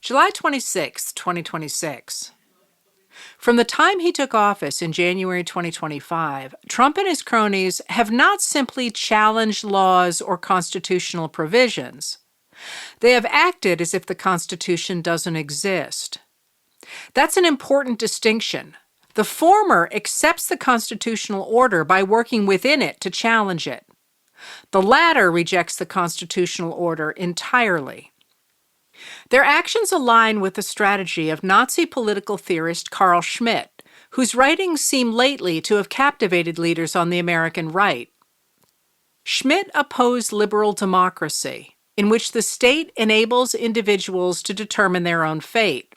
July 26, 2026. From the time he took office in January 2025, Trump and his cronies have not simply challenged laws or constitutional provisions. They have acted as if the Constitution doesn't exist. That's an important distinction. The former accepts the constitutional order by working within it to challenge it. The latter rejects the constitutional order entirely. Their actions align with the strategy of Nazi political theorist Carl Schmitt, whose writings seem lately to have captivated leaders on the American right. Schmitt opposed liberal democracy, in which the state enables individuals to determine their own fate.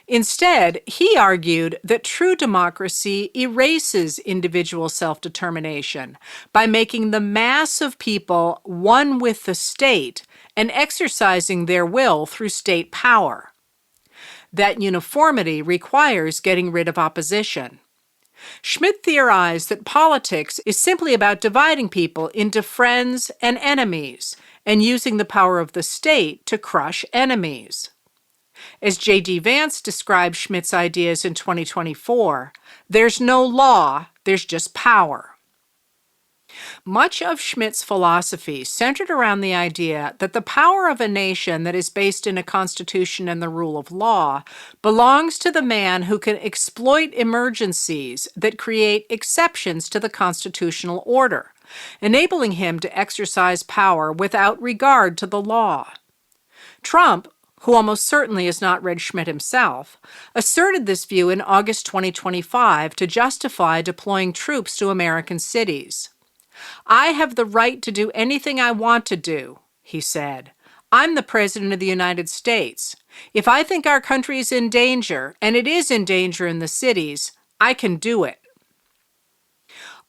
Instead, he argued that true democracy erases individual self-determination by making the mass of people one with the state and exercising their will through state power. That uniformity requires getting rid of opposition. Schmitt theorized that politics is simply about dividing people into friends and enemies and using the power of the state to crush enemies. As J.D. Vance described Schmitt's ideas in 2024, there's no law, there's just power. Much of Schmitt's philosophy centered around the idea that the power of a nation that is based in a constitution and the rule of law belongs to the man who can exploit emergencies that create exceptions to the constitutional order, enabling him to exercise power without regard to the law. Trump, who almost certainly has not read Schmitt himself, asserted this view in August 2025 to justify deploying troops to American cities. "I have the right to do anything I want to do," he said. "I'm the President of the United States. If I think our country is in danger, and it is in danger in the cities, I can do it."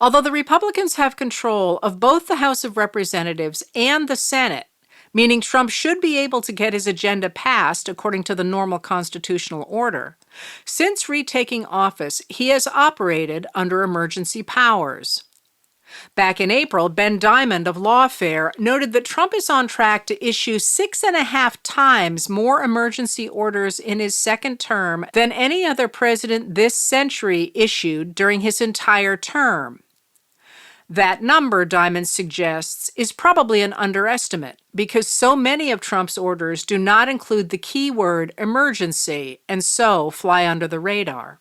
Although the Republicans have control of both the House of Representatives and the Senate, meaning Trump should be able to get his agenda passed according to the normal constitutional order, since retaking office, he has operated under emergency powers. Back in April, Ben Diamond of Lawfare noted that Trump is on track to issue 6.5 times more emergency orders in his second term than any other president this century issued during his entire term. That number, Diamond suggests, is probably an underestimate because so many of Trump's orders do not include the key word emergency and so fly under the radar.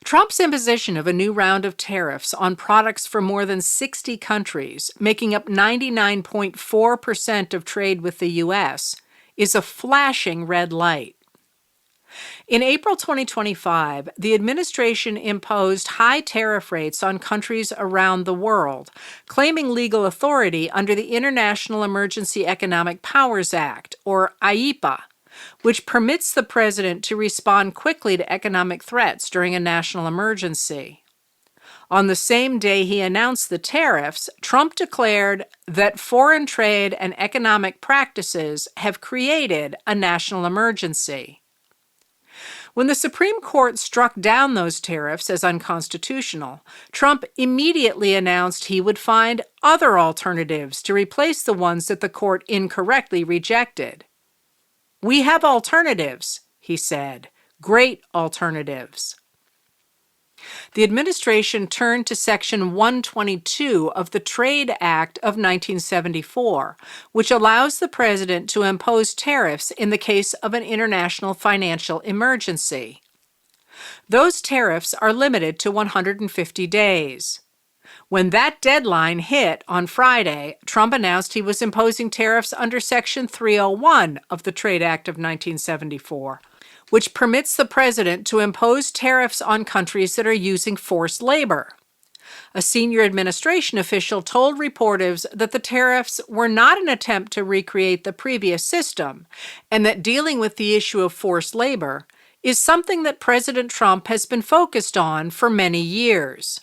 Trump's imposition of a new round of tariffs on products from more than 60 countries, making up 99.4% of trade with the U.S., is a flashing red light. In April 2025, the administration imposed high tariff rates on countries around the world, claiming legal authority under the International Emergency Economic Powers Act, or IEEPA, which permits the president to respond quickly to economic threats during a national emergency. On the same day he announced the tariffs, Trump declared that foreign trade and economic practices have created a national emergency. When the Supreme Court struck down those tariffs as unconstitutional, Trump immediately announced he would find other alternatives to replace the ones that the court incorrectly rejected. "We have alternatives," he said, "great alternatives." The administration turned to Section 122 of the Trade Act of 1974, which allows the president to impose tariffs in the case of an international financial emergency. Those tariffs are limited to 150 days. When that deadline hit on Friday, Trump announced he was imposing tariffs under Section 301 of the Trade Act of 1974, which permits the president to impose tariffs on countries that are using forced labor. A senior administration official told reporters that the tariffs were not an attempt to recreate the previous system, and that dealing with the issue of forced labor is something that President Trump has been focused on for many years.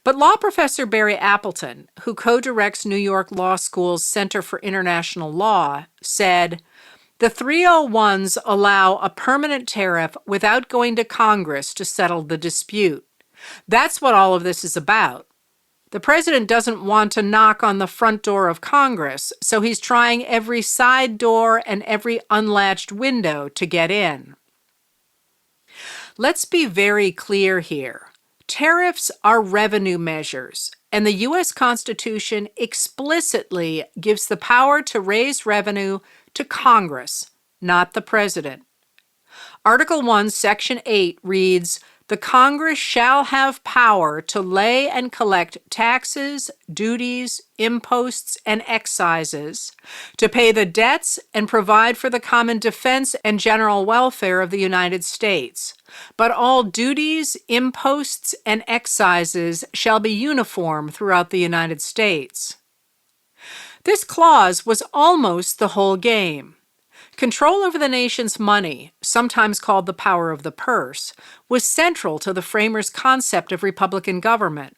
But law professor Barry Appleton, who co-directs New York Law School's Center for International Law, said, "The 301s allow a permanent tariff without going to Congress to settle the dispute. That's what all of this is about. The president doesn't want to knock on the front door of Congress, so he's trying every side door and every unlatched window to get in. Let's be very clear here. Tariffs are revenue measures, and the U.S. Constitution explicitly gives the power to raise revenue to Congress, not the president. Article 1, Section 8 reads, "The Congress shall have power to lay and collect taxes, duties, imposts, and excises, to pay the debts and provide for the common defense and general welfare of the United States. But all duties, imposts, and excises shall be uniform throughout the United States." This clause was almost the whole game. Control over the nation's money, sometimes called the power of the purse, was central to the framers' concept of Republican government.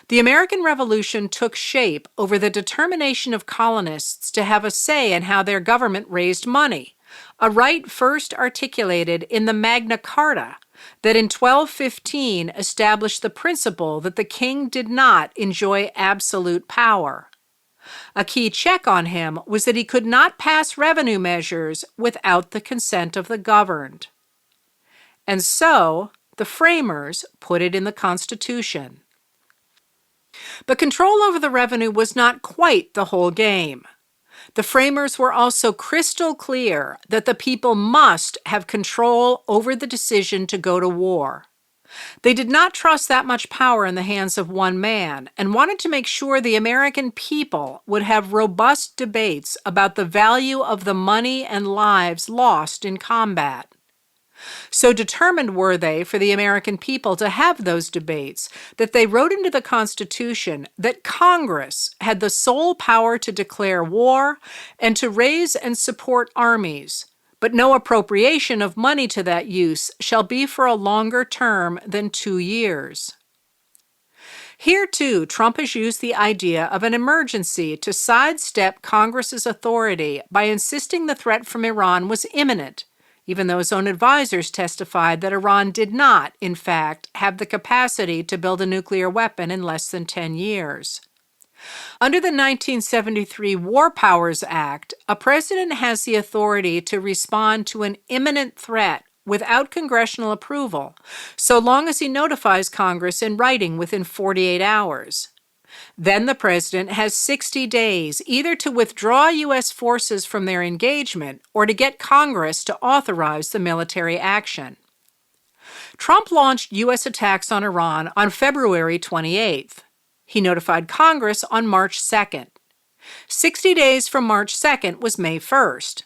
The American Revolution took shape over the determination of colonists to have a say in how their government raised money, a right first articulated in the Magna Carta that in 1215 established the principle that the king did not enjoy absolute power. A key check on him was that he could not pass revenue measures without the consent of the governed. And so, the framers put it in the Constitution. But control over the revenue was not quite the whole game. The framers were also crystal clear that the people must have control over the decision to go to war. They did not trust that much power in the hands of one man and wanted to make sure the American people would have robust debates about the value of the money and lives lost in combat. So determined were they for the American people to have those debates that they wrote into the Constitution that Congress had the sole power to declare war and to raise and support armies, but no appropriation of money to that use shall be for a longer term than 2 years. Here, too, Trump has used the idea of an emergency to sidestep Congress's authority by insisting the threat from Iran was imminent, even though his own advisors testified that Iran did not, in fact, have the capacity to build a nuclear weapon in less than 10 years. Under the 1973 War Powers Act, a president has the authority to respond to an imminent threat without congressional approval, so long as he notifies Congress in writing within 48 hours. Then the president has 60 days either to withdraw U.S. forces from their engagement or to get Congress to authorize the military action. Trump launched U.S. attacks on Iran on February 28th. He notified Congress on March 2nd. 60 days from March 2nd was May 1st.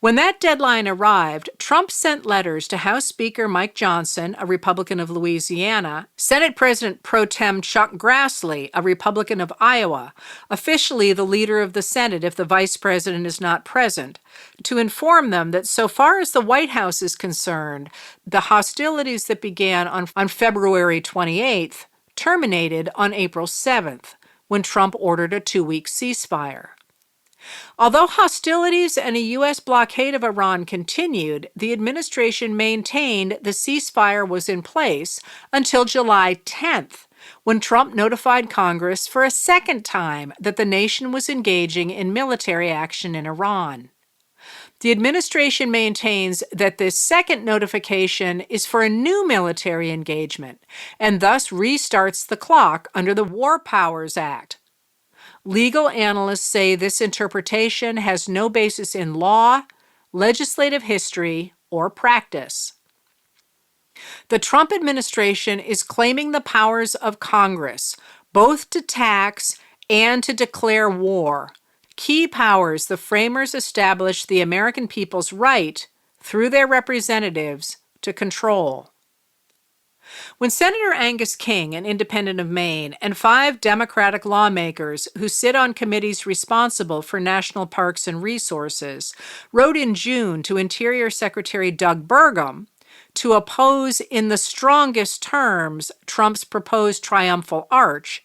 When that deadline arrived, Trump sent letters to House Speaker Mike Johnson, a Republican of Louisiana, Senate President Pro Tem Chuck Grassley, a Republican of Iowa, officially the leader of the Senate if the vice president is not present, to inform them that so far as the White House is concerned, the hostilities that began on February 28th terminated on April 7th, when Trump ordered a 2-week ceasefire. Although hostilities and a U.S. blockade of Iran continued, the administration maintained the ceasefire was in place until July 10th, when Trump notified Congress for a second time that the nation was engaging in military action in Iran. The administration maintains that this second notification is for a new military engagement and thus restarts the clock under the War Powers Act. Legal analysts say this interpretation has no basis in law, legislative history, or practice. The Trump administration is claiming the powers of Congress, both to tax and to declare war, key powers the framers established the American people's right, through their representatives, to control. When Senator Angus King, an independent of Maine, and 5 Democratic lawmakers who sit on committees responsible for national parks and resources wrote in June to Interior Secretary Doug Burgum to oppose in the strongest terms Trump's proposed triumphal arch,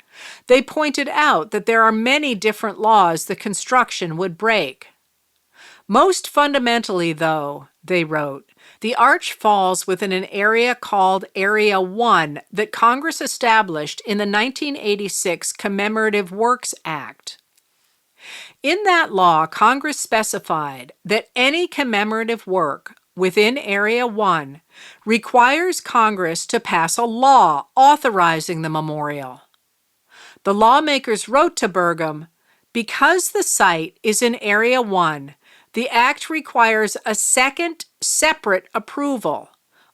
they pointed out that there are many different laws the construction would break. Most fundamentally, though, they wrote, The arch falls within an area called Area 1 that Congress established in the 1986 Commemorative Works Act. In that law, Congress specified that any commemorative work within Area 1 requires Congress to pass a law authorizing the memorial. The lawmakers wrote to Burgum, "Because the site is in Area 1, the act requires a second separate approval,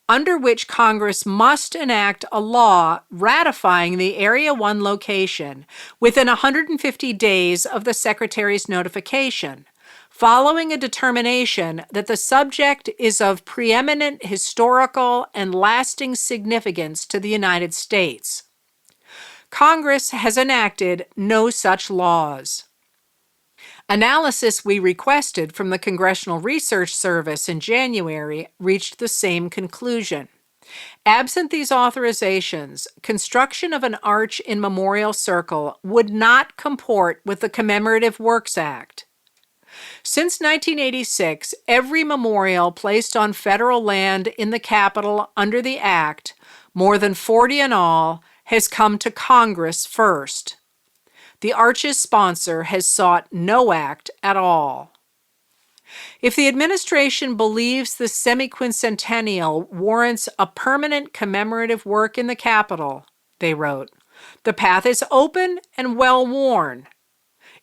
under which Congress must enact a law ratifying the Area 1 location within 150 days of the Secretary's notification, following a determination that the subject is of preeminent historical and lasting significance to the United States." Congress has enacted no such laws. Analysis we requested from the Congressional Research Service in January reached the same conclusion. Absent these authorizations, construction of an arch in Memorial Circle would not comport with the Commemorative Works Act. Since 1986, every memorial placed on federal land in the Capitol under the Act, more than 40 in all, has come to Congress first. The arch's sponsor has sought no act at all. If the administration believes the semi-quincentennial warrants a permanent commemorative work in the Capitol, they wrote, the path is open and well-worn.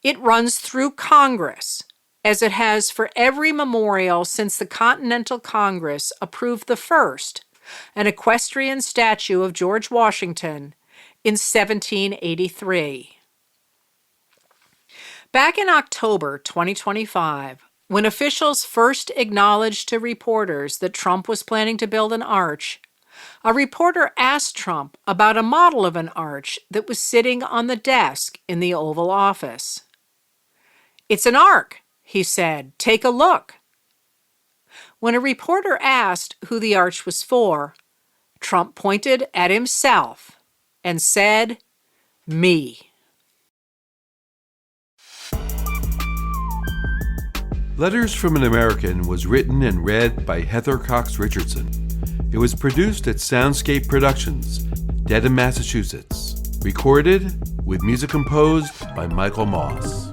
It runs through Congress, as it has for every memorial since the Continental Congress approved the first, an equestrian statue of George Washington, in 1783. Back in October 2025, when officials first acknowledged to reporters that Trump was planning to build an arch, a reporter asked Trump about a model of an arch that was sitting on the desk in the Oval Office. "It's an ark," he said. "Take a look." When a reporter asked who the arch was for, Trump pointed at himself and said, "Me." Letters from an American was written and read by Heather Cox Richardson. It was produced at Soundscape Productions, Dedham, Massachusetts. Recorded with music composed by Michael Moss.